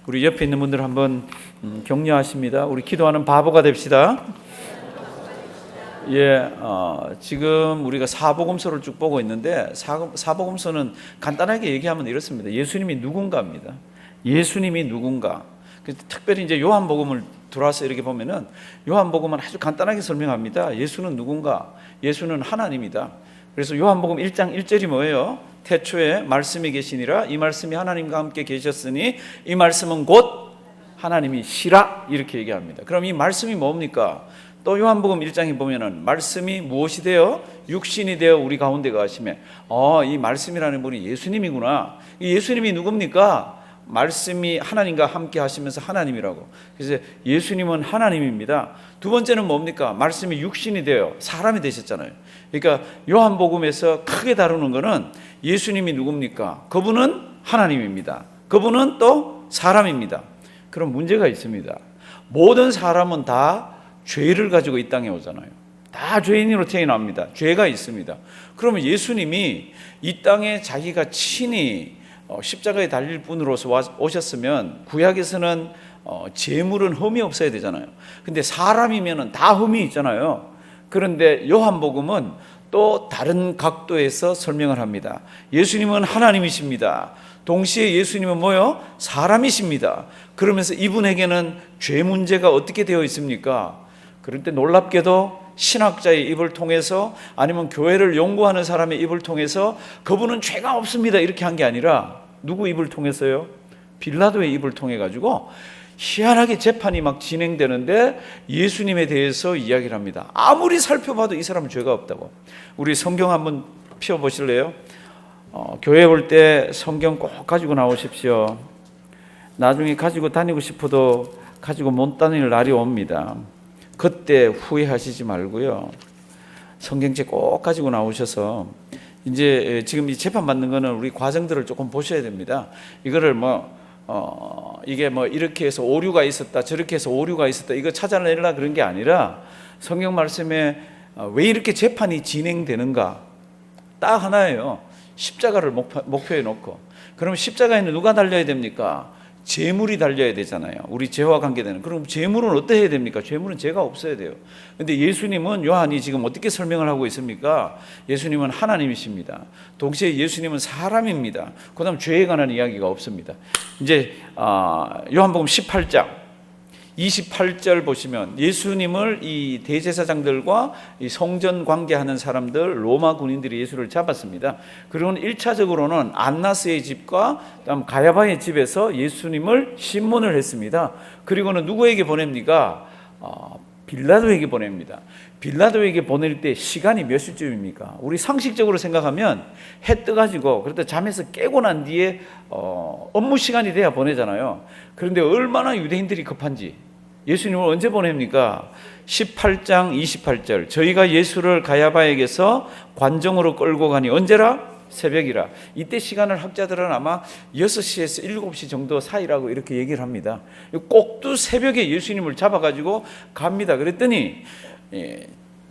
우리 옆에 있는 분들 한번 격려하십니다. 우리 기도하는 바보가 됩시다. 지금 우리가 사복음서를 쭉 보고 있는데 사복음서는 간단하게 얘기하면 이렇습니다. 예수님이 누군가입니다. 예수님이 누군가. 특별히 이제 요한복음을 들어와서 이렇게 보면은 요한복음은 아주 간단하게 설명합니다. 예수는 누군가? 예수는 하나님이다. 그래서 요한복음 1장 1절이 뭐예요? 태초에 말씀이 계시니라 이 말씀이 하나님과 함께 계셨으니 이 말씀은 곧 하나님이시라 이렇게 얘기합니다. 그럼 이 말씀이 뭡니까? 또 요한복음 1장에 보면은 말씀이 무엇이 되어 육신이 되어 우리 가운데 가시매 이 말씀이라는 분이 예수님이구나. 이 예수님이 누굽니까? 말씀이 하나님과 함께 하시면서 하나님이라고. 그래서 예수님은 하나님입니다. 두 번째는 뭡니까? 말씀이 육신이 되어 사람이 되셨잖아요. 그러니까 요한복음에서 크게 다루는 것은 예수님이 누굽니까? 그분은 하나님입니다. 그분은 또 사람입니다. 그럼 문제가 있습니다. 모든 사람은 다 죄를 가지고 이 땅에 오잖아요. 다 죄인으로 태어납니다. 죄가 있습니다. 그러면 예수님이 이 땅에 자기가 친히 십자가에 달릴 분으로서 오셨으면 구약에서는 제물은 흠이 없어야 되잖아요. 근데 사람이면 다 흠이 있잖아요. 그런데 요한복음은 또 다른 각도에서 설명을 합니다. 예수님은 하나님이십니다. 동시에 예수님은 뭐요? 사람이십니다. 그러면서 이분에게는 죄 문제가 어떻게 되어 있습니까? 그런데 놀랍게도 신학자의 입을 통해서 아니면 교회를 연구하는 사람의 입을 통해서 그분은 죄가 없습니다 이렇게 한 게 아니라 누구 입을 통해서요? 빌라도의 입을 통해 가지고 희한하게 재판이 막 진행되는데 예수님에 대해서 이야기를 합니다. 아무리 살펴봐도 이 사람은 죄가 없다고. 우리 성경 한번 펴보실래요? 교회 올 때 성경 꼭 가지고 나오십시오. 나중에 가지고 다니고 싶어도 가지고 못 다닐 날이 옵니다. 그때 후회하시지 말고요. 성경책 꼭 가지고 나오셔서 이제 지금 이 재판 받는 거는 우리 과정들을 조금 보셔야 됩니다. 이거를 이게 이렇게 해서 오류가 있었다, 저렇게 해서 오류가 있었다, 이거 찾아내려 그런 게 아니라 성경 말씀에 왜 이렇게 재판이 진행되는가 딱 하나예요. 십자가를 목표에 놓고. 그럼 십자가에는 누가 달려야 됩니까? 재물이 달려야 되잖아요. 우리 죄와 관계되는. 그럼 재물은 어떻게 해야 됩니까? 재물은 죄가 없어야 돼요. 근데 예수님은 요한이 지금 어떻게 설명을 하고 있습니까? 예수님은 하나님이십니다. 동시에 예수님은 사람입니다. 그 다음 죄에 관한 이야기가 없습니다. 이제 요한복음 18장 28절 보시면 예수님을 이 대제사장들과 이 성전 관계하는 사람들 로마 군인들이 예수를 잡았습니다. 그리고는 1차적으로는 안나스의 집과 다음 가야바의 집에서 예수님을 신문을 했습니다. 그리고는 누구에게 보냅니까? 빌라도에게 보냅니다. 빌라도에게 보낼 때 시간이 몇 시쯤입니까? 우리 상식적으로 생각하면 해 떠가지고 그러다 잠에서 깨고 난 뒤에 업무 시간이 돼야 보내잖아요. 그런데 얼마나 유대인들이 급한지 예수님을 언제 보냅니까? 18장 28절 저희가 예수를 가야바에게서 관정으로 끌고 가니 언제라? 새벽이라. 이때 시간을 학자들은 아마 6시에서 7시 정도 사이라고 이렇게 얘기를 합니다. 꼭두 새벽에 예수님을 잡아가지고 갑니다. 그랬더니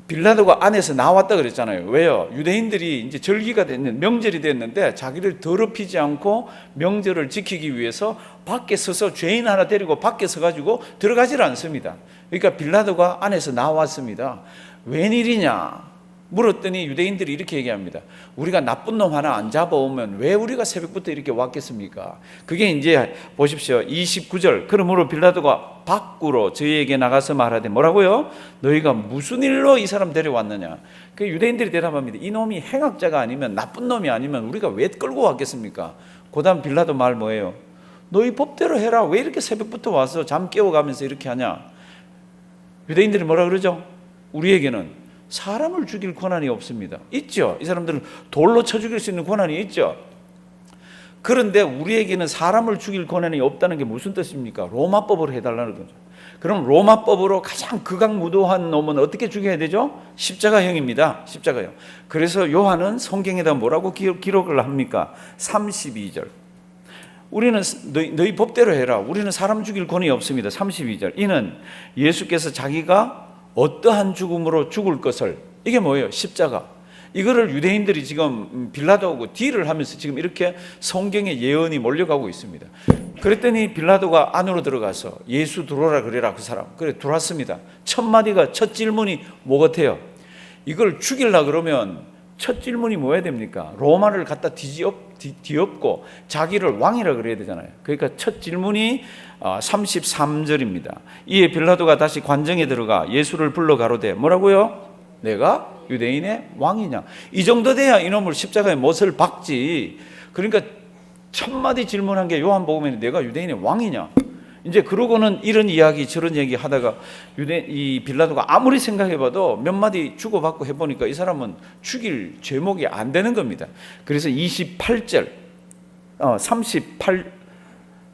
빌라도가 안에서 나왔다 그랬잖아요. 왜요? 유대인들이 이제 절기가 됐는 명절이 됐는데 자기를 더럽히지 않고 명절을 지키기 위해서 밖에 서서 죄인 하나 데리고 밖에 서가지고 들어가질 않습니다. 그러니까 빌라도가 안에서 나왔습니다. 웬일이냐? 물었더니 유대인들이 이렇게 얘기합니다. 우리가 나쁜 놈 하나 안 잡아오면 왜 우리가 새벽부터 이렇게 왔겠습니까? 그게 이제 보십시오. 29절 그러므로 빌라도가 밖으로 저희에게 나가서 말하되 뭐라고요? 너희가 무슨 일로 이 사람 데려왔느냐? 그 유대인들이 대답합니다. 이놈이 행악자가 아니면 나쁜 놈이 아니면 우리가 왜 끌고 왔겠습니까? 그 다음 빌라도 말 뭐예요? 너희 법대로 해라. 왜 이렇게 새벽부터 와서 잠 깨워가면서 이렇게 하냐? 유대인들이 뭐라 그러죠? 우리에게는 사람을 죽일 권한이 없습니다. 있죠. 이 사람들은 돌로 쳐 죽일 수 있는 권한이 있죠. 그런데 우리에게는 사람을 죽일 권한이 없다는 게 무슨 뜻입니까? 로마법으로 해달라는 거죠. 그럼 로마법으로 가장 극악무도한 놈은 어떻게 죽여야 되죠? 십자가형입니다. 십자가형. 그래서 요한은 성경에다 뭐라고 기록을 합니까? 32절. 우리는 너희 법대로 해라. 우리는 사람 죽일 권한이 없습니다. 32절. 이는 예수께서 자기가 어떠한 죽음으로 죽을 것을, 이게 뭐예요? 십자가. 이거를 유대인들이 지금 빌라도하고 딜을 하면서 지금 이렇게 성경의 예언이 몰려가고 있습니다. 그랬더니 빌라도가 안으로 들어가서 예수 들어오라 그래라 그 사람. 그래 들어왔습니다. 첫 마디가 첫 질문이 뭐 같아요? 이걸 죽이려 그러면 첫 질문이 뭐야 됩니까? 로마를 갖다 뒤엎고 자기를 왕이라 그래야 되잖아요. 그러니까 첫 질문이 33절입니다. 이에 빌라도가 다시 관정에 들어가 예수를 불러 가로되 뭐라고요? 내가 유대인의 왕이냐? 이 정도 돼야 이놈을 십자가에 못을 박지. 그러니까 첫 마디 질문한 게 요한복음에 내가 유대인의 왕이냐? 이제 그러고는 이런 이야기 저런 얘기 하다가 이 빌라도가 아무리 생각해봐도 몇 마디 주고받고 해보니까 이 사람은 죽일 제목이 안 되는 겁니다. 그래서 28절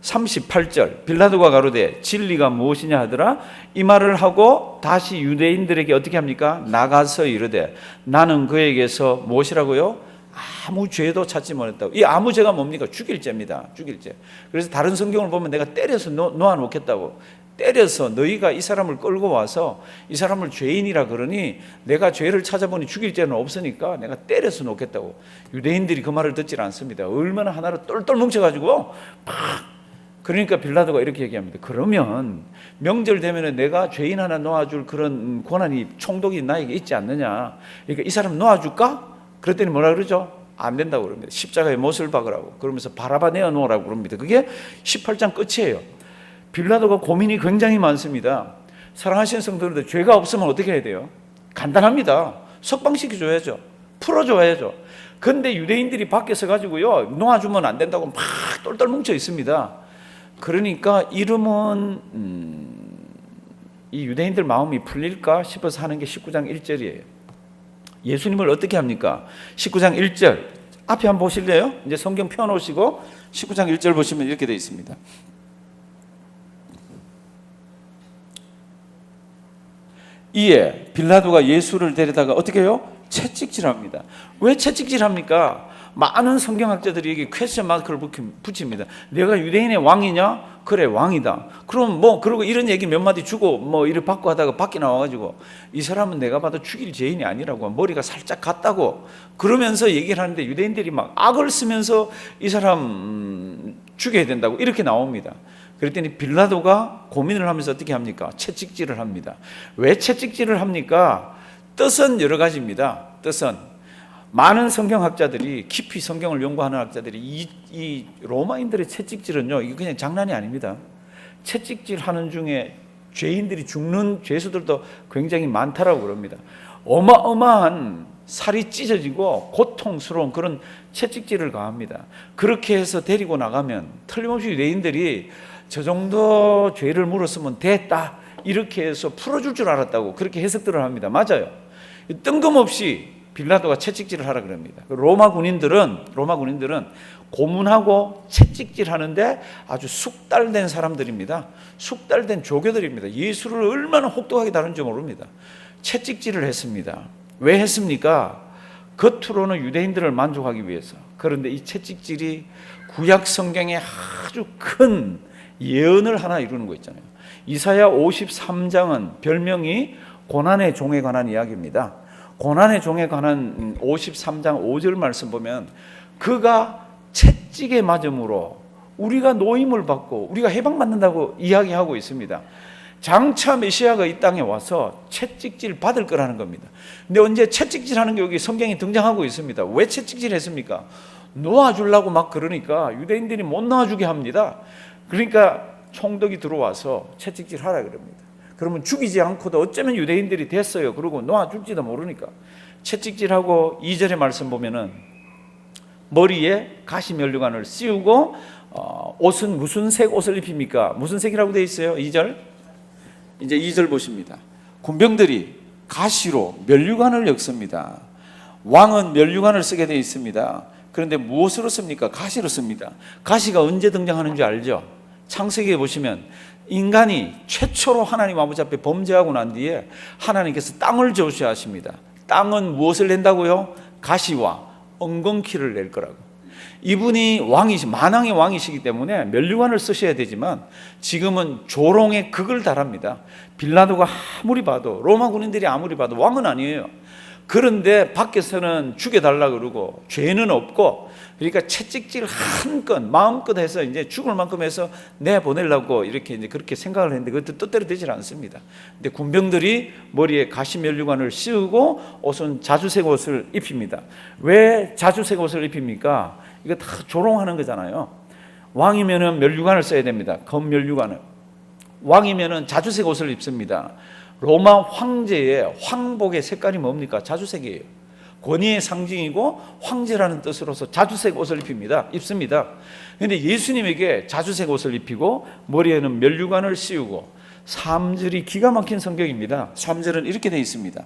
38절 빌라도가 가로되 진리가 무엇이냐 하더라. 이 말을 하고 다시 유대인들에게 어떻게 합니까? 나가서 이르되 나는 그에게서 무엇이라고요? 아무 죄도 찾지 못했다고. 이 아무 죄가 뭡니까? 죽일 죄입니다. 죽일 죄. 그래서 다른 성경을 보면 내가 때려서 놓아놓겠다고. 때려서 너희가 이 사람을 끌고 와서 이 사람을 죄인이라 그러니 내가 죄를 찾아보니 죽일 죄는 없으니까 내가 때려서 놓겠다고. 유대인들이 그 말을 듣질 않습니다. 얼마나 하나로 똘똘 뭉쳐가지고 팍. 그러니까 빌라도가 이렇게 얘기합니다. 그러면 명절 되면 내가 죄인 하나 놓아줄 그런 권한이 총독이 나에게 있지 않느냐. 그러니까 이 사람 놓아줄까? 그랬더니 뭐라 그러죠? 안 된다고 그럽니다. 십자가에 못을 박으라고. 그러면서 바라바 내어 놓으라고 그럽니다. 그게 18장 끝이에요. 빌라도가 고민이 굉장히 많습니다. 사랑하시는 성도님들, 죄가 없으면 어떻게 해야 돼요? 간단합니다. 석방시켜줘야죠. 풀어줘야죠. 근데 유대인들이 밖에서 가지고요, 놓아주면 안 된다고 막 똘똘 뭉쳐 있습니다. 그러니까 이름은 이 유대인들 마음이 풀릴까 싶어서 하는 게 19장 1절이에요. 예수님을 어떻게 합니까? 19장 1절 앞에 한번 보실래요? 이제 성경 펴놓으시고 19장 1절 보시면 이렇게 되어 있습니다. 이에 빌라도가 예수를 데려다가 어떻게 해요? 채찍질합니다. 왜 채찍질합니까? 많은 성경학자들이 여기 퀘스천 마크를 붙입니다. 내가 유대인의 왕이냐? 그래, 왕이다. 그럼 그러고 이런 얘기 몇 마디 주고 이를 받고 하다가 밖에 나와가지고 이 사람은 내가 봐도 죽일 죄인이 아니라고, 머리가 살짝 같다고 그러면서 얘기를 하는데 유대인들이 막 악을 쓰면서 이 사람 죽여야 된다고 이렇게 나옵니다. 그랬더니 빌라도가 고민을 하면서 어떻게 합니까? 채찍질을 합니다. 왜 채찍질을 합니까? 뜻은 여러 가지입니다. 뜻은 많은 성경학자들이, 깊이 성경을 연구하는 학자들이 이 로마인들의 채찍질은요, 이게 그냥 장난이 아닙니다. 채찍질 하는 중에 죄인들이 죽는 죄수들도 굉장히 많다라고 그럽니다. 어마어마한 살이 찢어지고 고통스러운 그런 채찍질을 가합니다. 그렇게 해서 데리고 나가면 틀림없이 유대인들이 저 정도 죄를 물었으면 됐다 이렇게 해서 풀어줄 줄 알았다고 그렇게 해석들을 합니다. 맞아요. 뜬금없이 빌라도가 채찍질을 하라 그럽니다. 로마 군인들은 고문하고 채찍질 하는데 아주 숙달된 사람들입니다. 숙달된 조교들입니다. 예수를 얼마나 혹독하게 다룬지 모릅니다. 채찍질을 했습니다. 왜 했습니까? 겉으로는 유대인들을 만족하기 위해서. 그런데 이 채찍질이 구약 성경에 아주 큰 예언을 하나 이루는 거 있잖아요. 이사야 53장은 별명이 고난의 종에 관한 이야기입니다. 고난의 종에 관한 53장 5절 말씀 보면 그가 채찍에 맞음으로 우리가 노임을 받고 우리가 해방받는다고 이야기하고 있습니다. 장차 메시아가 이 땅에 와서 채찍질 받을 거라는 겁니다. 근데 언제 채찍질하는 게 여기 성경에 등장하고 있습니다. 왜 채찍질 했습니까? 놓아주려고 막 그러니까 유대인들이 못 놓아주게 합니다. 그러니까 총독이 들어와서 채찍질 하라 그럽니다. 그러면 죽이지 않고도 어쩌면 유대인들이 됐어요. 그러고 놓아줄지도 모르니까 채찍질하고 2절의 말씀 보면은 머리에 가시면류관을 씌우고 옷은 무슨 색 옷을 입힙니까? 무슨 색이라고 되어 있어요? 2절 이제 2절 보십니다. 군병들이 가시로 면류관을 엮습니다. 왕은 면류관을 쓰게 되어 있습니다. 그런데 무엇으로 씁니까? 가시로 씁니다. 가시가 언제 등장하는지 알죠? 창세기에 보시면 인간이 최초로 하나님 아버지 앞에 범죄하고 난 뒤에 하나님께서 땅을 저주하십니다. 땅은 무엇을 낸다고요? 가시와 엉겅퀴를 낼 거라고. 이분이 만왕의 왕이시기 때문에 면류관을 쓰셔야 되지만 지금은 조롱의 극을 달합니다. 빌라도가 아무리 봐도, 로마 군인들이 아무리 봐도 왕은 아니에요. 그런데 밖에서는 죽여달라 그러고 죄는 없고, 그러니까 채찍질 한 건 마음껏 해서 이제 죽을 만큼 해서 내보내려고 이렇게 이제 그렇게 생각을 했는데 그것도 뜻대로 되질 않습니다. 근데 군병들이 머리에 가시면류관을 씌우고 옷은 자주색 옷을 입힙니다. 왜 자주색 옷을 입힙니까? 이거 다 조롱하는 거잖아요. 왕이면은 면류관을 써야 됩니다. 검면류관을. 왕이면은 자주색 옷을 입습니다. 로마 황제의 황복의 색깔이 뭡니까? 자주색이에요. 권위의 상징이고 황제라는 뜻으로서 자주색 옷을 입습니다. 그런데 예수님에게 자주색 옷을 입히고 머리에는 면류관을 씌우고, 3절이 기가 막힌 성경입니다. 3절은 이렇게 되어 있습니다.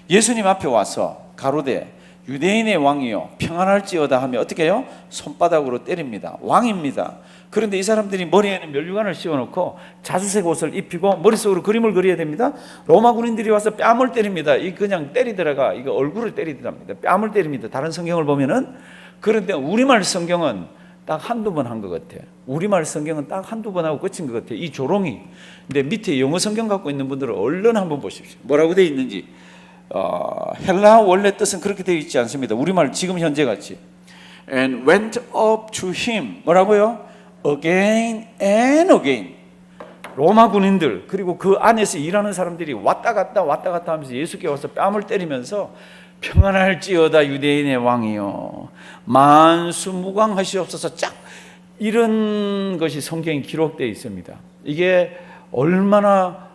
예수님 앞에 와서 가로되 유대인의 왕이요 평안할지어다 하며 어떻게 해요? 손바닥으로 때립니다. 왕입니다. 그런데 이 사람들이 머리에는 면류관을 씌워놓고 자주색 옷을 입히고 머릿속으로 그림을 그려야 됩니다. 로마 군인들이 와서 뺨을 때립니다. 이 그냥 때리더라가 이거 얼굴을 때리더랍니다. 뺨을 때립니다. 다른 성경을 보면은. 그런데 우리말 성경은 딱 한두 번 한 것 같아요. 우리말 성경은 딱 한두 번 하고 끝인 것 같아요. 이 조롱이. 근데 밑에 영어 성경 갖고 있는 분들은 얼른 한번 보십시오. 뭐라고 되어 있는지. 헬라 원래 뜻은 그렇게 되어 있지 않습니다. 우리말 지금 현재 같이. And went up to him. 뭐라고요? Again and again. 로마 군인들 그리고 그 안에서 일하는 사람들이 왔다 갔다 하면서 예수께 와서 뺨을 때리면서 평안할지어다 유대인의 왕이요 만수무강하시옵소서, 짝 이런 것이 성경에 기록되어 있습니다. 이게 얼마나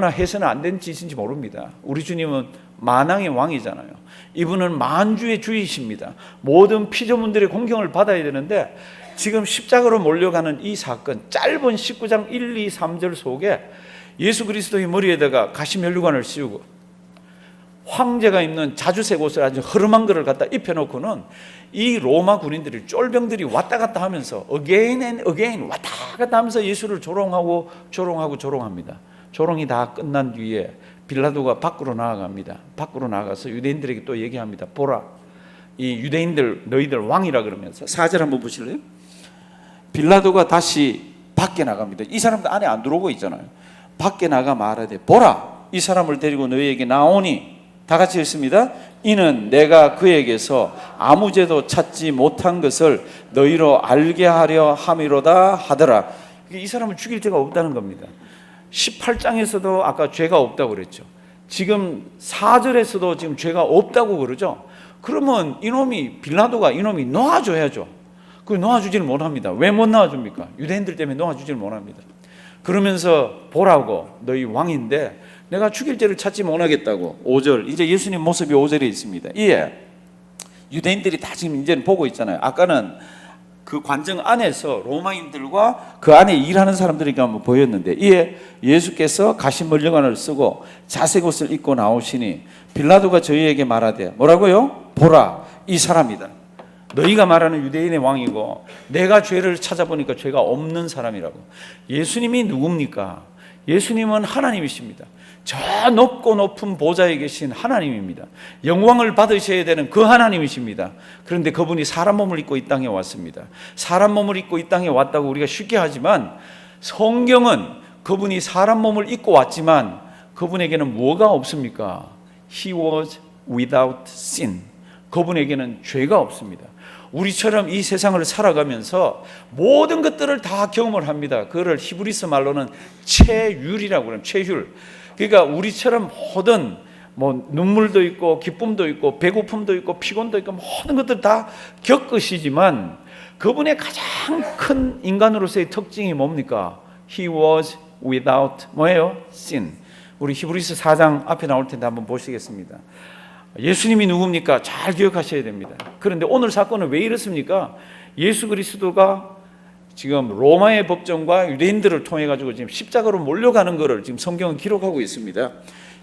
해서는 안 된 짓인지 모릅니다. 우리 주님은 만왕의 왕이잖아요. 이분은 만주의 주이십니다. 모든 피조물들의 공경을 받아야 되는데 지금 십자가로 몰려가는 이 사건, 짧은 19장 1, 2, 3절 속에 예수 그리스도의 머리에다가 가시면류관을 씌우고 황제가 입는 자주색 옷을 아주 허름한 거를 갖다 입혀놓고는 이 로마 군인들이, 쫄병들이 왔다 갔다 하면서 again and again 왔다 갔다 하면서 예수를 조롱합니다. 조롱이 다 끝난 뒤에 빌라도가 밖으로 나아갑니다. 밖으로 나가서 유대인들에게 또 얘기합니다. 보라, 이 유대인들 너희들 왕이라 그러면서 4절 한번 보실래요? 빌라도가 다시 밖에 나갑니다. 이 사람들 안에 안 들어오고 있잖아요. 밖에 나가 말하되 보라, 이 사람을 데리고 너희에게 나오니, 다 같이 읽습니다. 이는 내가 그에게서 아무 죄도 찾지 못한 것을 너희로 알게 하려 함이로다 하더라. 이 사람을 죽일 죄가 없다는 겁니다. 18장에서도 아까 죄가 없다고 그랬죠. 지금 4절에서도 지금 죄가 없다고 그러죠. 그러면 빌라도가 이놈이 놓아줘야죠. 그 놓아주지를 못합니다. 왜 못 놓아줍니까? 유대인들 때문에 놓아주지를 못합니다. 그러면서 보라고, 너희 왕인데 내가 죽일 죄를 찾지 못하겠다고. 5절, 이제 예수님 모습이 5절에 있습니다. 이에 유대인들이 다 지금 이제는 보고 있잖아요. 아까는 그 관정 안에서 로마인들과 그 안에 일하는 사람들에게 한번 보였는데, 이에 예수께서 가시면류관을 쓰고 자색 옷을 입고 나오시니 빌라도가 저희에게 말하되 뭐라고요? 보라, 이 사람이다. 너희가 말하는 유대인의 왕이고 내가 죄를 찾아보니까 죄가 없는 사람이라고. 예수님이 누굽니까? 예수님은 하나님이십니다. 저 높고 높은 보좌에 계신 하나님입니다. 영광을 받으셔야 되는 그 하나님이십니다. 그런데 그분이 사람 몸을 입고 이 땅에 왔습니다. 사람 몸을 입고 이 땅에 왔다고 우리가 쉽게 하지만 성경은 그분이 사람 몸을 입고 왔지만 그분에게는 뭐가 없습니까? He was without sin. 그분에게는 죄가 없습니다. 우리처럼 이 세상을 살아가면서 모든 것들을 다 경험을 합니다. 그거를 히브리서 말로는 체휼이라고 그래요. 체휼. 그러니까 우리처럼 모든 눈물도 있고 기쁨도 있고 배고픔도 있고 피곤도 있고 모든 것들 다 겪으시지만 그분의 가장 큰 인간으로서의 특징이 뭡니까? He was without 뭐예요? sin. 우리 히브리서 4장 앞에 나올 텐데 한번 보시겠습니다. 예수님이 누굽니까? 잘 기억하셔야 됩니다. 그런데 오늘 사건은 왜 이렇습니까? 예수 그리스도가 지금 로마의 법정과 유대인들을 통해 가지고 지금 십자가로 몰려가는 것을 지금 성경은 기록하고 있습니다.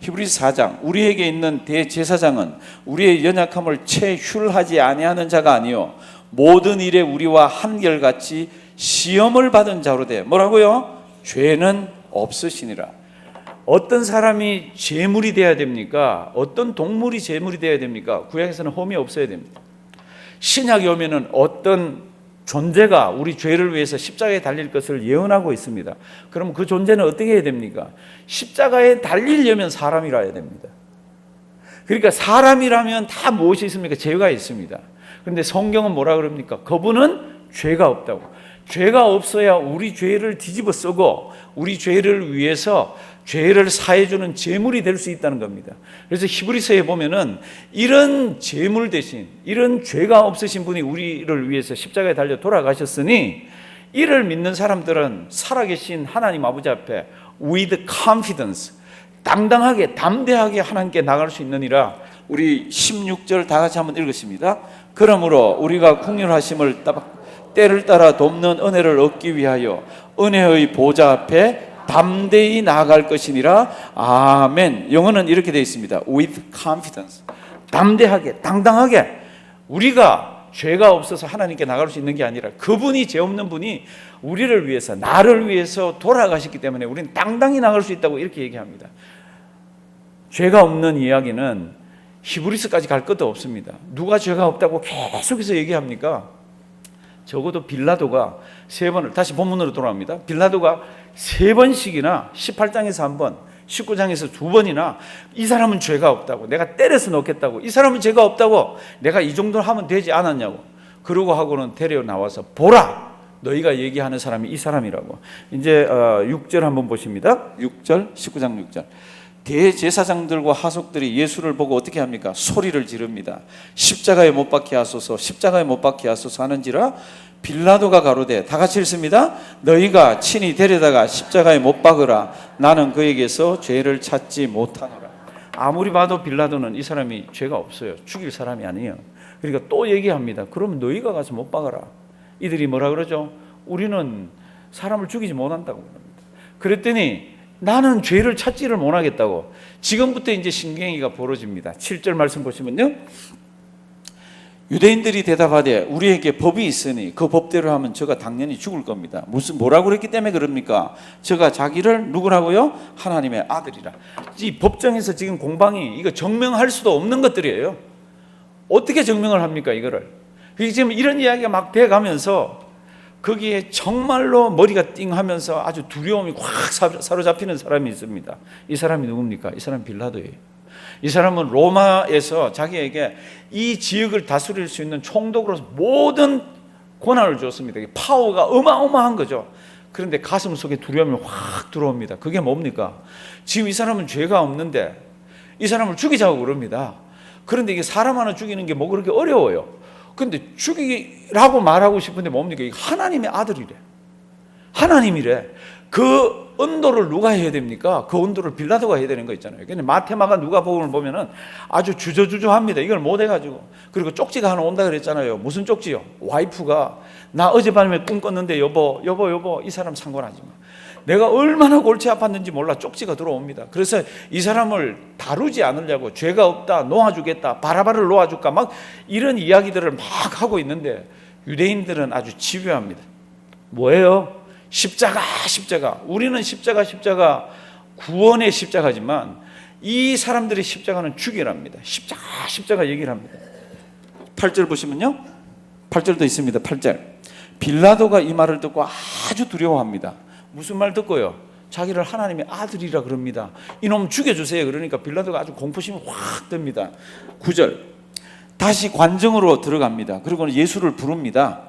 히브리서 4장, 우리에게 있는 대제사장은 우리의 연약함을 체휼하지 아니하는 자가 아니요 모든 일에 우리와 한결같이 시험을 받은 자로 돼. 뭐라고요? 죄는 없으시니라. 어떤 사람이 제물이 돼야 됩니까? 어떤 동물이 제물이 돼야 됩니까? 구약에서는 험이 없어야 됩니다. 신약에 오면은 어떤 존재가 우리 죄를 위해서 십자가에 달릴 것을 예언하고 있습니다. 그럼 그 존재는 어떻게 해야 됩니까? 십자가에 달리려면 사람이라 해야 됩니다. 그러니까 사람이라면 다 무엇이 있습니까? 죄가 있습니다. 그런데 성경은 뭐라 그럽니까? 그분은 죄가 없다고. 죄가 없어야 우리 죄를 뒤집어 쓰고 우리 죄를 위해서 죄를 사해주는 제물이 될 수 있다는 겁니다. 그래서 히브리서에 보면은 이런 제물 대신 이런 죄가 없으신 분이 우리를 위해서 십자가에 달려 돌아가셨으니 이를 믿는 사람들은 살아계신 하나님 아버지 앞에 with confidence, 당당하게 담대하게 하나님께 나갈 수 있느니라. 우리 16절 다 같이 한번 읽겠습니다. 그러므로 우리가 긍휼하심을 때를 따라 돕는 은혜를 얻기 위하여 은혜의 보좌 앞에 담대히 나아갈 것이니라. 아멘. 영어는 이렇게 되어 있습니다. with confidence. 담대하게, 당당하게. 우리가 죄가 없어서 하나님께 나갈 수 있는 게 아니라 그분이 죄 없는 분이 우리를 위해서, 나를 위해서 돌아가셨기 때문에 우리는 당당히 나갈 수 있다고 이렇게 얘기합니다. 죄가 없는 이야기는 히브리서까지 갈 것도 없습니다. 누가 죄가 없다고 계속해서 얘기합니까? 적어도 빌라도가 3번을, 다시 본문으로 돌아옵니다. 빌라도가 3번씩이나 18장에서 한 번, 19장에서 2번이나 이 사람은 죄가 없다고, 내가 때려서 놓겠다고, 이 사람은 죄가 없다고, 내가 이 정도는 하면 되지 않았냐고. 그러고 하고는 데려 나와서 보라, 너희가 얘기하는 사람이 이 사람이라고. 이제 6절 한번 보십니다. 6절, 19장 6절. 대제사장들과 하속들이 예수를 보고 어떻게 합니까? 소리를 지릅니다. 십자가에 못 박게 하소서, 십자가에 못 박게 하소서 하는지라. 빌라도가 가로되, 다 같이 읽습니다. 너희가 친히 데려다가 십자가에 못 박으라. 나는 그에게서 죄를 찾지 못하노라. 아무리 봐도 빌라도는 이 사람이 죄가 없어요. 죽일 사람이 아니에요. 그러니까 또 얘기합니다. 그러면 너희가 가서 못 박아라. 이들이 뭐라 그러죠? 우리는 사람을 죽이지 못한다고 그럽니다. 그랬더니 나는 죄를 찾지를 못하겠다고. 지금부터 이제 신경이가 벌어집니다. 7절 말씀 보시면요, 유대인들이 대답하되 우리에게 법이 있으니 그 법대로 하면 저가 당연히 죽을 겁니다. 뭐라고 그랬기 때문에 그럽니까? 저가 자기를 누구라고요? 하나님의 아들이라. 이 법정에서 지금 공방이 이거 증명할 수도 없는 것들이에요. 어떻게 증명을 합니까 이거를? 지금 이런 이야기가 막 돼가면서 거기에 정말로 머리가 띵하면서 아주 두려움이 확 사로잡히는 사람이 있습니다. 이 사람이 누굽니까? 이 사람은 빌라도예요. 이 사람은 로마에서 자기에게 이 지역을 다스릴 수 있는 총독으로서 모든 권한을 줬습니다. 파워가 어마어마한 거죠. 그런데 가슴 속에 두려움이 확 들어옵니다. 그게 뭡니까? 지금 이 사람은 죄가 없는데 이 사람을 죽이자고 그럽니다. 그런데 이게 사람 하나 죽이는 게 뭐 그렇게 어려워요. 근데 죽이라고 말하고 싶은데 뭡니까? 하나님의 아들이래. 하나님이래. 그 언도를 누가 해야 됩니까? 그 언도를 빌라도가 해야 되는 거 있잖아요. 근데 마테마가 누가복음을 보면은 아주 주저주저합니다. 이걸 못 해가지고. 그리고 쪽지가 하나 온다 그랬잖아요. 무슨 쪽지요? 와이프가 나 어젯밤에 꿈 꿨는데 여보 이 사람 상관하지 마. 내가 얼마나 골치 아팠는지 몰라. 쪽지가 들어옵니다. 그래서 이 사람을 다루지 않으려고 죄가 없다, 놓아주겠다, 바라바를 놓아줄까 막 이런 이야기들을 막 하고 있는데 유대인들은 아주 집요합니다. 뭐예요? 십자가. 우리는 십자가 구원의 십자가지만 이 사람들의 십자가는 죽이랍니다. 십자가 얘기를 합니다. 8절 보시면요, 8절도 있습니다. 8절. 빌라도가 이 말을 듣고 아주 두려워합니다. 무슨 말 듣고요? 자기를 하나님의 아들이라 그럽니다. 이놈 죽여주세요. 그러니까 빌라도가 아주 공포심이 확 듭니다. 9절. 다시 관정으로 들어갑니다. 그리고 예수를 부릅니다.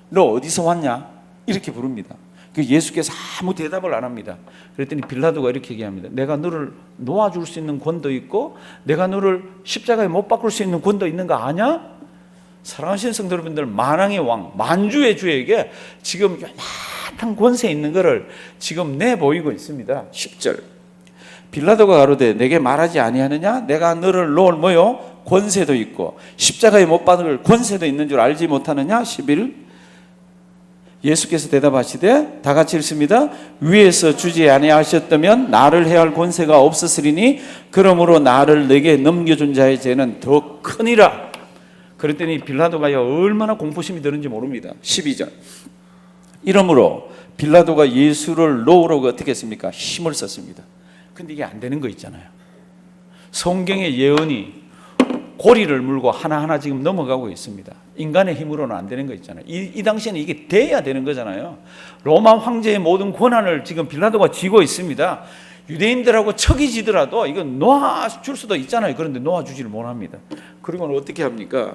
너 어디서 왔냐? 이렇게 부릅니다. 예수께서 아무 대답을 안 합니다. 그랬더니 빌라도가 이렇게 얘기합니다. 내가 너를 놓아줄 수 있는 권도 있고 내가 너를 십자가에 못 박을 수 있는 권도 있는 거 아냐? 사랑하시는 성도 여러분들, 만왕의 왕, 만주의 주에게 지금 요만한 권세 있는 것을 지금 내보이고 있습니다. 10절. 빌라도가 가로되 내게 말하지 아니하느냐? 내가 너를 놓을 뭐요? 권세도 있고 십자가에 못 박을 권세도 있는 줄 알지 못하느냐? 11. 예수께서 대답하시되 다 같이 읽습니다. 위에서 주지 아니하셨다면 나를 해할 권세가 없었으리니 그러므로 나를 내게 넘겨준 자의 죄는 더 크니라. 그랬더니 빌라도가 얼마나 공포심이 드는지 모릅니다. 12절. 이러므로 빌라도가 예수를 놓으라고 어떻게 했습니까? 힘을 썼습니다. 근데 이게 안 되는 거 있잖아요. 성경의 예언이 고리를 물고 하나하나 지금 넘어가고 있습니다. 인간의 힘으로는 안 되는 거 있잖아요. 이 당시에는 이게 돼야 되는 거잖아요. 로마 황제의 모든 권한을 지금 빌라도가 쥐고 있습니다. 유대인들하고 척이 지더라도 이건 놓아줄 수도 있잖아요. 그런데 놓아주지를 못합니다. 그리고는 어떻게 합니까?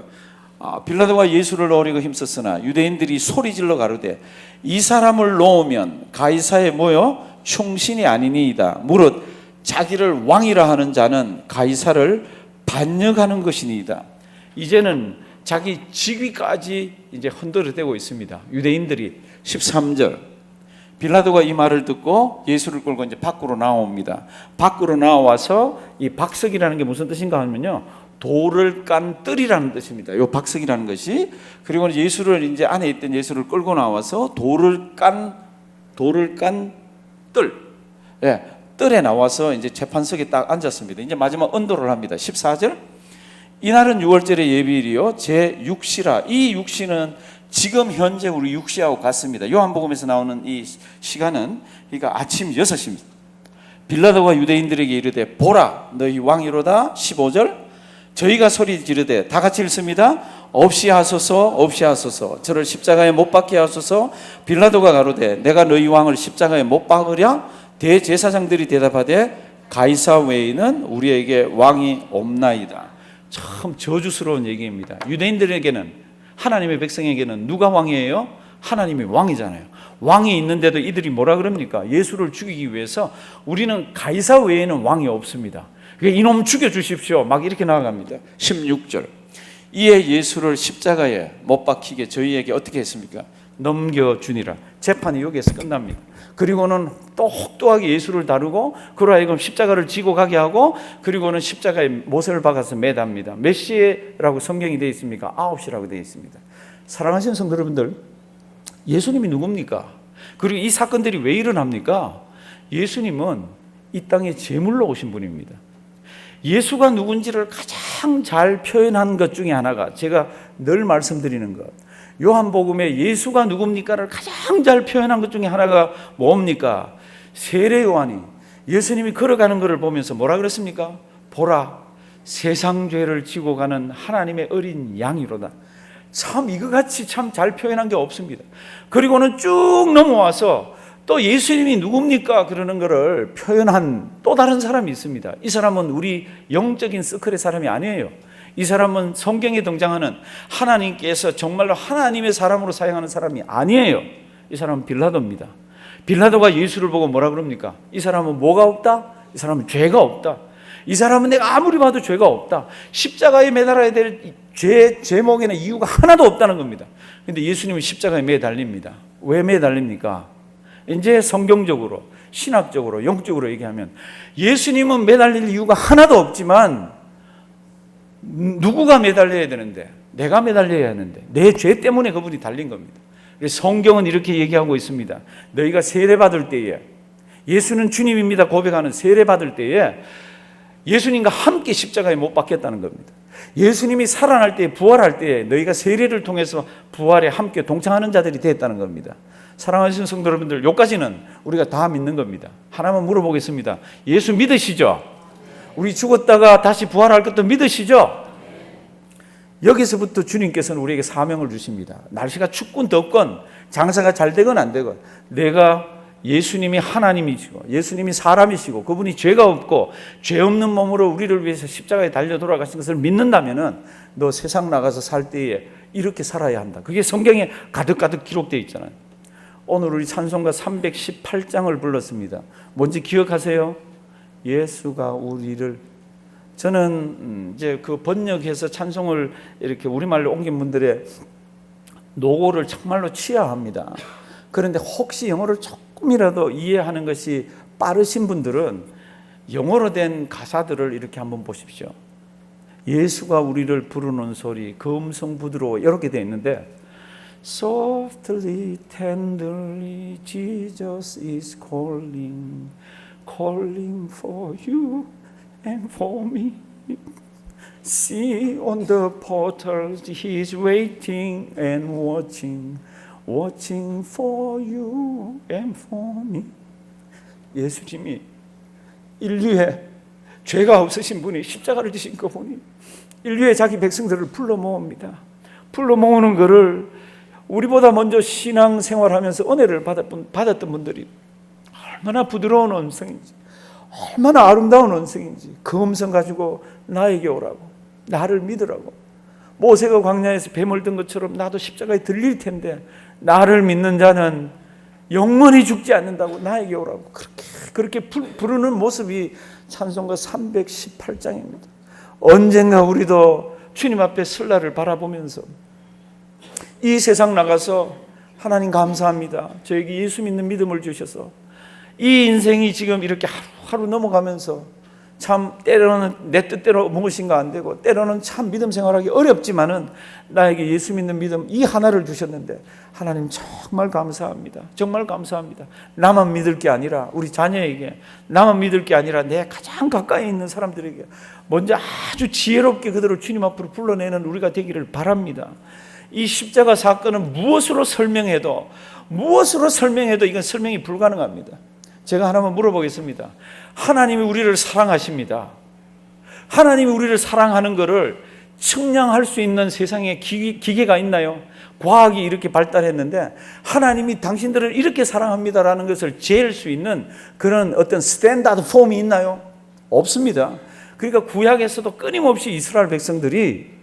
빌라도가 예수를 놓으려고 힘썼으나 유대인들이 소리질러 가로되 이 사람을 놓으면 가이사에 모여 충신이 아니니이다. 무릇 자기를 왕이라 하는 자는 가이사를 반역하는 것이니이다. 이제는 자기 직위까지 이제 흔들어대고 있습니다. 유대인들이. 13절. 빌라도가 이 말을 듣고 예수를 끌고 이제 밖으로 나옵니다. 밖으로 나와서 이 박석이라는 게 무슨 뜻인가 하면요, 돌을 깐 뜰이라는 뜻입니다. 요 박석이라는 것이. 그리고 예수를 이제 안에 있던 예수를 끌고 나와서 돌을 깐 뜰, 예, 뜰에 나와서 이제 재판석에 딱 앉았습니다. 이제 마지막 언도를 합니다. 14절. 이날은 6월절의 예비일이요 제 6시라. 이 6시는 지금 현재 우리 6시하고 같습니다. 요한복음에서 나오는 이 시간은 그러니까 아침 6시입니다. 빌라도가 유대인들에게 이르되 보라 너희 왕이로다. 15절. 저희가 소리 지르되 다 같이 읽습니다. 없이 하소서 없이 하소서 저를 십자가에 못 박게 하소서. 빌라도가 가로되 내가 너희 왕을 십자가에 못 박으랴. 대제사장들이 대답하되 가이사 외에는 우리에게 왕이 없나이다. 참 저주스러운 얘기입니다. 유대인들에게는, 하나님의 백성에게는 누가 왕이에요? 하나님이 왕이잖아요. 왕이 있는데도 이들이 뭐라 그럽니까? 예수를 죽이기 위해서 우리는 가이사 외에는 왕이 없습니다. 이놈 죽여주십시오. 막 이렇게 나아갑니다. 16절. 이에 예수를 십자가에 못 박히게 저희에게 어떻게 했습니까? 넘겨주니라. 재판이 여기에서 끝납니다. 그리고는 똑똑하게 예수를 다루고 그로 하여금 십자가를 지고 가게 하고, 그리고는 십자가에 못을 박아서 매답니다. 몇 시라고 성경이 되어 있습니까? 9시라고 되어 있습니다. 사랑하시는 성도 여러분들, 예수님이 누굽니까? 그리고 이 사건들이 왜 일어납니까? 예수님은 이 땅에 제물로 오신 분입니다. 예수가 누군지를 가장 잘 표현한 것 중에 하나가 제가 늘 말씀드리는 것, 요한복음에 예수가 누굽니까를 가장 잘 표현한 것 중에 하나가 뭡니까? 세례 요한이 예수님이 걸어가는 것을 보면서 뭐라 그랬습니까? 보라 세상 죄를 지고 가는 하나님의 어린 양이로다. 참 이거같이 참 잘 표현한 게 없습니다. 그리고는 쭉 넘어와서 또 예수님이 누굽니까? 그러는 것을 표현한 또 다른 사람이 있습니다. 이 사람은 우리 영적인 서클의 사람이 아니에요. 이 사람은 성경에 등장하는 하나님께서 정말로 하나님의 사람으로 사용하는 사람이 아니에요. 이 사람은 빌라도입니다. 빌라도가 예수를 보고 뭐라 그럽니까? 이 사람은 뭐가 없다? 이 사람은 죄가 없다. 이 사람은 내가 아무리 봐도 죄가 없다. 십자가에 매달아야 될 제목에는 이유가 하나도 없다는 겁니다. 그런데 예수님은 십자가에 매달립니다. 왜 매달립니까? 이제 성경적으로, 신학적으로, 영적으로 얘기하면 예수님은 매달릴 이유가 하나도 없지만 누구가 매달려야 되는데? 내가 매달려야 하는데 내 죄 때문에 그분이 달린 겁니다. 성경은 이렇게 얘기하고 있습니다. 너희가 세례받을 때에, 예수는 주님입니다 고백하는 세례받을 때에 예수님과 함께 십자가에 못 박혔다는 겁니다. 예수님이 살아날 때, 부활할 때 너희가 세례를 통해서 부활에 함께 동참하는 자들이 됐다는 겁니다. 사랑하시는 성도 여러분들, 여기까지는 우리가 다 믿는 겁니다. 하나만 물어보겠습니다. 예수 믿으시죠? 우리 죽었다가 다시 부활할 것도 믿으시죠? 여기서부터 주님께서는 우리에게 사명을 주십니다. 날씨가 춥건 덥건 장사가 잘 되건 안 되건 내가 예수님이 하나님이시고 예수님이 사람이시고 그분이 죄가 없고 죄 없는 몸으로 우리를 위해서 십자가에 달려 돌아가신 것을 믿는다면 너 세상 나가서 살 때에 이렇게 살아야 한다. 그게 성경에 가득가득 기록되어 있잖아요. 오늘 우리 찬송가 318장을 불렀습니다. 뭔지 기억하세요? 예수가 우리를. 저는 이제 그 번역해서 찬송을 이렇게 우리말로 옮긴 분들의 노고를 정말로 치하합니다. 그런데 혹시 영어를 조금이라도 이해하는 것이 빠르신 분들은 영어로 된 가사들을 이렇게 한번 보십시오. 예수가 우리를 부르는 소리, 그 음성 부드러워, 이렇게 되어 있는데 Softly, tenderly, Jesus is calling, calling for you and for me. See on the portals, he is waiting and watching, watching for you and for me. 예수님이 인류에 죄가 없으신 분이 십자가를 지신 그 분이 인류의 자기 백성들을 불러 모읍니다. 불러 모으는 것을 우리보다 먼저 신앙생활하면서 은혜를 받았던 분들이 얼마나 부드러운 음성인지, 얼마나 아름다운 언성인지 그 음성 가지고 나에게 오라고, 나를 믿으라고. 모세가 광야에서 뱀을 든 것처럼 나도 십자가에 들릴 텐데 나를 믿는 자는 영원히 죽지 않는다고, 나에게 오라고 그렇게 부르는 모습이 찬송가 318장입니다. 언젠가 우리도 주님 앞에 설 날을 바라보면서 이 세상 나가서 하나님 감사합니다, 저에게 예수 믿는 믿음을 주셔서 이 인생이 지금 이렇게 하루하루 넘어가면서 참 때로는 내 뜻대로 무엇인가 안 되고 때로는 참 믿음 생활하기 어렵지만은 나에게 예수 믿는 믿음 이 하나를 주셨는데 하나님 정말 감사합니다. 정말 감사합니다. 나만 믿을 게 아니라 우리 자녀에게, 나만 믿을 게 아니라 내 가장 가까이 있는 사람들에게 먼저 아주 지혜롭게 그들을 주님 앞으로 불러내는 우리가 되기를 바랍니다. 이 십자가 사건은 무엇으로 설명해도 이건 설명이 불가능합니다. 제가 하나만 물어보겠습니다. 하나님이 우리를 사랑하십니다. 하나님이 우리를 사랑하는 것을 측량할 수 있는 세상에 기계가 있나요? 과학이 이렇게 발달했는데 하나님이 당신들을 이렇게 사랑합니다라는 것을 재일 수 있는 그런 어떤 스탠다드 폼이 있나요? 없습니다. 그러니까 구약에서도 끊임없이 이스라엘 백성들이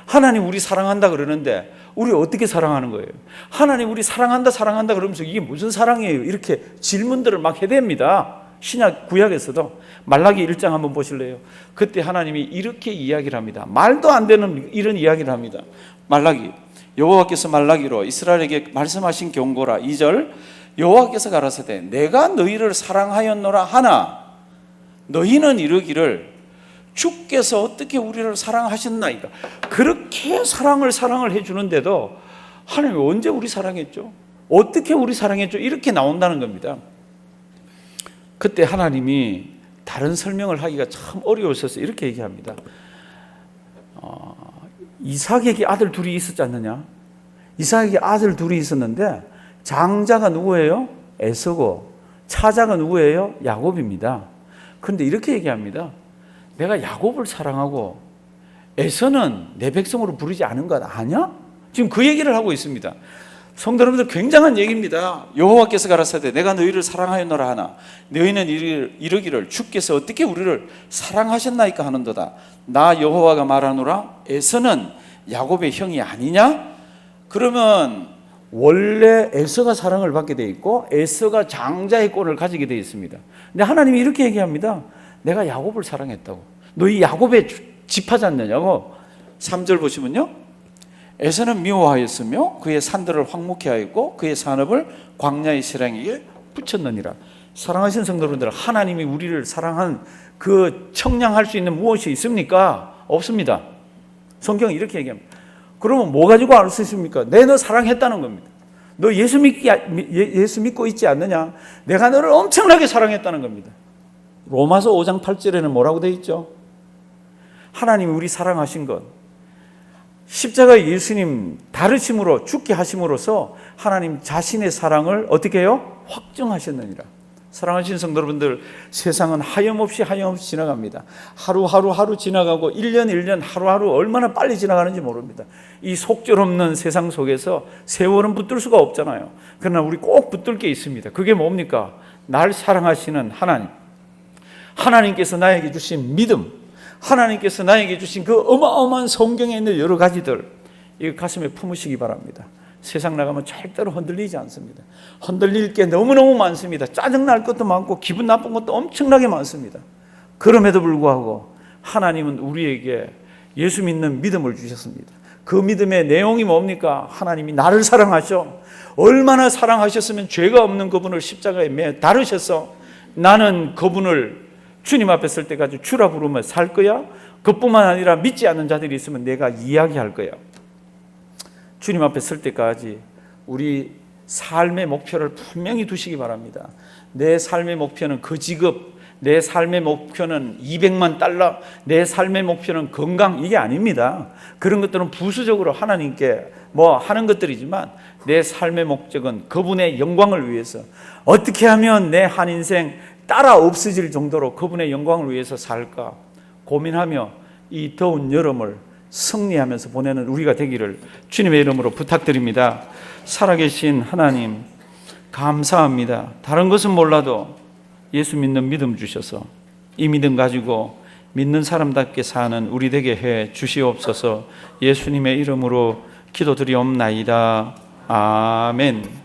하나님 우리 사랑한다 그러는데 우리 어떻게 사랑하는 거예요? 하나님 우리 사랑한다 그러면서 이게 무슨 사랑이에요? 이렇게 질문들을 막 해댑니다. 신약 구약에서도. 말라기 1장 한번 보실래요? 그때 하나님이 이렇게 이야기를 합니다. 말도 안 되는 이런 이야기를 합니다. 말라기, 여호와께서 말라기로 이스라엘에게 말씀하신 경고라. 2절, 여호와께서 가라사대 내가 너희를 사랑하였노라 하나 너희는 이르기를 주께서 어떻게 우리를 사랑하셨나이까. 그렇게 사랑을 해주는데도 하나님이 언제 우리 사랑했죠? 어떻게 우리 사랑했죠? 이렇게 나온다는 겁니다. 그때 하나님이 다른 설명을 하기가 참 어려웠어서 이렇게 얘기합니다. 이삭에게 아들 둘이 있었지 않느냐? 이삭에게 아들 둘이 있었는데 장자가 누구예요? 에서고 차자가 누구예요? 야곱입니다. 그런데 이렇게 얘기합니다. 내가 야곱을 사랑하고 에서는 내 백성으로 부르지 않은 것 아냐? 지금 그 얘기를 하고 있습니다. 성도 여러분들, 굉장한 얘기입니다. 여호와께서 가라사대 내가 너희를 사랑하였노라 하나 너희는 이르기를 주께서 어떻게 우리를 사랑하셨나이까 하는도다. 나 여호와가 말하노라 에서는 야곱의 형이 아니냐? 그러면 원래 에서가 사랑을 받게 돼 있고 에서가 장자의 꼴을 가지게 돼 있습니다. 근데 하나님이 이렇게 얘기합니다. 내가 야곱을 사랑했다고. 너희 야곱의 집하지 않느냐고. 3절 보시면요, 에서는 미워하였으며 그의 산들을 황무케 하였고 그의 산업을 광야의 세랑에게 붙였느니라. 사랑하신 성도분들, 하나님이 우리를 사랑한 그 청량할 수 있는 무엇이 있습니까? 없습니다. 성경이 이렇게 얘기합니다. 그러면 뭐 가지고 알 수 있습니까? 너 사랑했다는 겁니다. 너 예수 믿고 있지 않느냐? 내가 너를 엄청나게 사랑했다는 겁니다. 로마서 5장 8절에는 뭐라고 되어 있죠? 하나님이 우리 사랑하신 것, 십자가의 예수님 다르심으로 죽게 하심으로써 하나님 자신의 사랑을 어떻게 해요? 확정하셨느니라. 사랑하신 성도 여러분들, 세상은 하염없이 지나갑니다. 하루 지나가고 1년 하루하루 얼마나 빨리 지나가는지 모릅니다. 이 속절없는 세상 속에서 세월은 붙들 수가 없잖아요. 그러나 우리 꼭 붙들 게 있습니다. 그게 뭡니까? 날 사랑하시는 하나님, 하나님께서 나에게 주신 믿음, 하나님께서 나에게 주신 그 어마어마한 성경에 있는 여러 가지들, 이거 가슴에 품으시기 바랍니다. 세상 나가면 절대로 흔들리지 않습니다. 흔들릴 게 너무너무 많습니다. 짜증날 것도 많고 기분 나쁜 것도 엄청나게 많습니다. 그럼에도 불구하고 하나님은 우리에게 예수 믿는 믿음을 주셨습니다. 그 믿음의 내용이 뭡니까? 하나님이 나를 사랑하셔. 얼마나 사랑하셨으면 죄가 없는 그분을 십자가에 매 다루셔서 나는 그분을 주님 앞에 설 때까지 주라 부르며 살 거야. 그뿐만 아니라 믿지 않는 자들이 있으면 내가 이야기할 거야. 주님 앞에 설 때까지 우리 삶의 목표를 분명히 두시기 바랍니다. 내 삶의 목표는 그 직업, 내 삶의 목표는 200만 달러, 내 삶의 목표는 건강, 이게 아닙니다. 그런 것들은 부수적으로 하나님께 뭐 하는 것들이지만 내 삶의 목적은 그분의 영광을 위해서 어떻게 하면 내 한 인생 따라 없어질 정도로 그분의 영광을 위해서 살까 고민하며 이 더운 여름을 승리하면서 보내는 우리가 되기를 주님의 이름으로 부탁드립니다. 살아계신 하나님 감사합니다. 다른 것은 몰라도 예수 믿는 믿음 주셔서 이 믿음 가지고 믿는 사람답게 사는 우리 되게 해 주시옵소서. 예수님의 이름으로 기도드리옵나이다. 아멘.